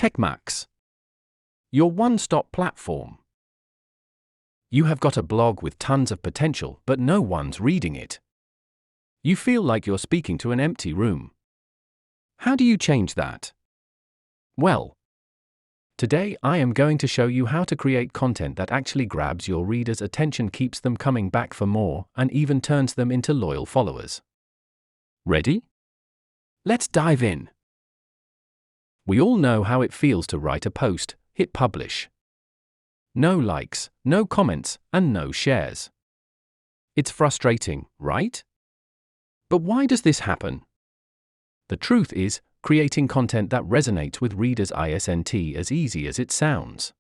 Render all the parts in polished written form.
TechMax, your one-stop platform. You have got a blog with tons of potential, but no one's reading it. You feel like you're speaking to an empty room. How do you change that? Well, today I am going to show you how to create content that actually grabs your readers' attention, keeps them coming back for more, and even turns them into loyal followers. Ready? Let's dive in. We all know how it feels to write a post, hit publish. No likes, no comments, and no shares. It's frustrating, right? But why does this happen? The truth is, creating content that resonates with readers isn't as easy as it sounds.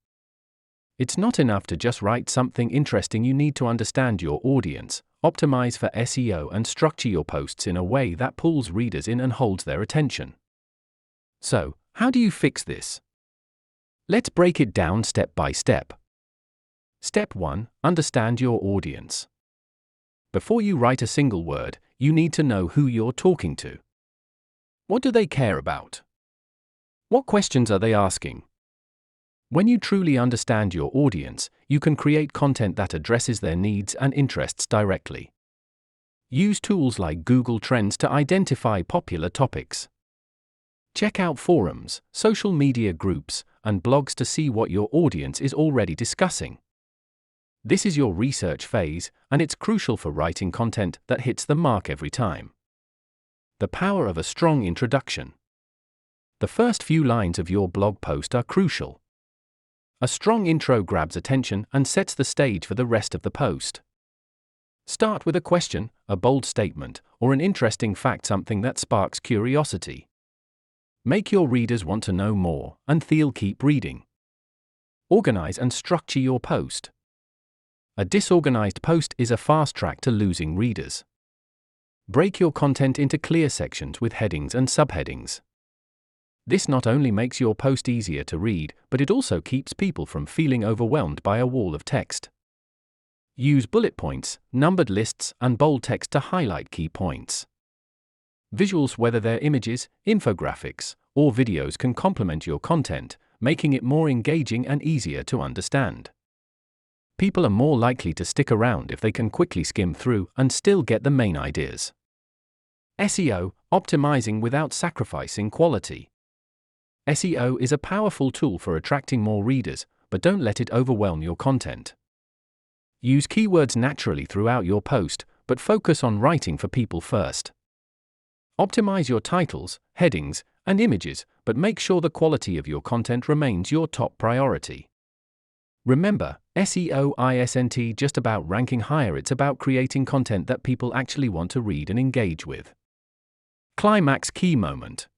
It's not enough to just write something interesting. You need to understand your audience, optimize for SEO, and structure your posts in a way that pulls readers in and holds their attention. So, how do you fix this? Let's break it down step by step. Step 1. Understand your audience. Before you write a single word, you need to know who you're talking to. What do they care about? What questions are they asking? When you truly understand your audience, you can create content that addresses their needs and interests directly. Use tools like Google Trends to identify popular topics. Check out forums, social media groups, and blogs to see what your audience is already discussing. This is your research phase, and it's crucial for writing content that hits the mark every time. The power of a strong introduction. The first few lines of your blog post are crucial. A strong intro grabs attention and sets the stage for the rest of the post. Start with a question, a bold statement, or an interesting fact, something that sparks curiosity. Make your readers want to know more, and they'll keep reading. Organize and structure your post. A disorganized post is a fast track to losing readers. Break your content into clear sections with headings and subheadings. This not only makes your post easier to read, but it also keeps people from feeling overwhelmed by a wall of text. Use bullet points, numbered lists, and bold text to highlight key points. Visuals, whether they're images, infographics, or videos, can complement your content, making it more engaging and easier to understand. People are more likely to stick around if they can quickly skim through and still get the main ideas. SEO, optimizing without sacrificing quality. SEO is a powerful tool for attracting more readers, but don't let it overwhelm your content. Use keywords naturally throughout your post, but focus on writing for people first. Optimize your titles, headings, and images, but make sure the quality of your content remains your top priority. Remember, SEO isn't just about ranking higher, it's about creating content that people actually want to read and engage with. Climax key moment.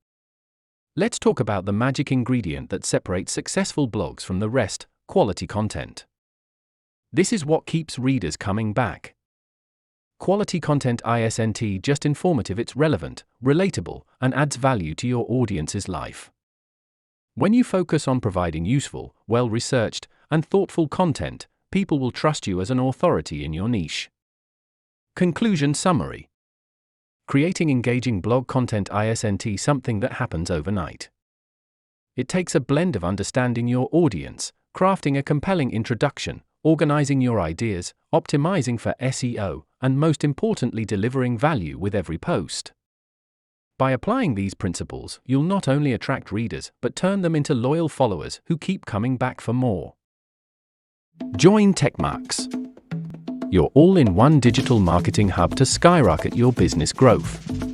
Let's talk about the magic ingredient that separates successful blogs from the rest: quality content. This is what keeps readers coming back. Quality content isn't just informative, it's relevant, relatable, and adds value to your audience's life. When you focus on providing useful, well-researched, and thoughtful content, people will trust you as an authority in your niche. Conclusion summary. Creating engaging blog content isn't something that happens overnight. It takes a blend of understanding your audience, crafting a compelling introduction, organizing your ideas, optimizing for SEO, and most importantly, delivering value with every post. By applying these principles, you'll not only attract readers, but turn them into loyal followers who keep coming back for more. Join TechMax, your all-in-one digital marketing hub to skyrocket your business growth.